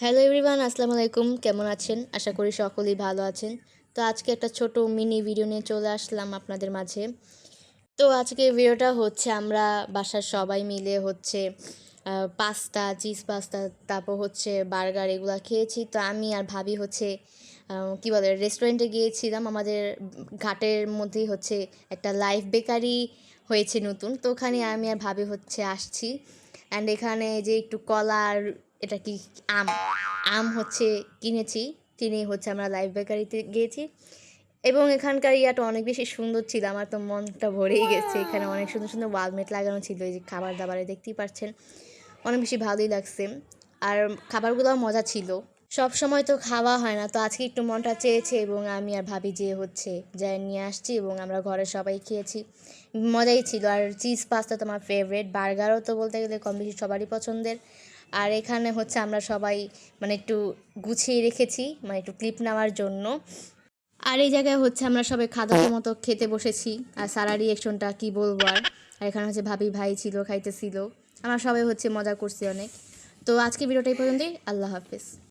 Hello everyone, আসসালামু আলাইকুম। কেমন আছেন? আশা করি সকলেই ভালো আছেন। তো আজকে একটা ছোট মিনি ভিডিও নিয়ে চলে আসলাম আপনাদের মাঝে। তো আজকে ভিডিওটা হচ্ছে আমরা বাসার সবাই মিলে হচ্ছে পাস্তা, চিজ পাস্তা, তারপর হচ্ছে বার্গার এগুলা খেয়েছি। তো আমি আর ভাবি হচ্ছে কী বলে রেস্টুরেন্টে গিয়েছিলাম। আমাদের ঘাটের মধ্যেই হচ্ছে একটা লাইফ বেকারি হয়েছে নতুন। তো ওখানে আমি আর ভাবি হচ্ছে আসছি। অ্যান্ড এখানে যে একটু কলা আর এটা কি আম আম হচ্ছে কিনেছি। কিনে হচ্ছে আমরা লাইফ বেকারিতে গিয়েছি এবং এখানকার ইয়াটা অনেক বেশি সুন্দর ছিল। আমার তো মনটা ভরেই গেছে। এখানে অনেক সুন্দর সুন্দর ওয়ালমেট লাগানো ছিল, এই যে খাবার দাবারে দেখতেই পাচ্ছেন। অনেক বেশি ভালোই লাগছে আর খাবারগুলোও মজা ছিল। সব সময় তো খাওয়া হয় না, তো আজকে একটু মনটা চেয়েছে এবং আমি আর ভাবি যে হচ্ছে যাই নিয়ে আসছি এবং আমরা ঘরের সবাই খেয়েছি। মজাই ছিল। আর চিজ পাস্তা তো আমার ফেভারিট, বার্গারও তো বলতে গেলে কম বেশি সবারই পছন্দের। আর এখানে হচ্ছে আমরা সবাই মানে একটু গুছিয়ে রেখেছি, মানে একটু ক্লিপ নেওয়ার জন্য। আর এই জায়গায় হচ্ছে আমরা সবাই খাদকের মতো খেতে বসেছি। আর সারা রিয়েকশনটা কী বলবো আর এখানে হচ্ছে ভাবি ভাই ছিল, খাইতেছিল। আমরা সবাই হচ্ছে মজা করছি অনেক। তো আজকে ভিডিওটা এই পর্যন্তই। আল্লাহ হাফেজ।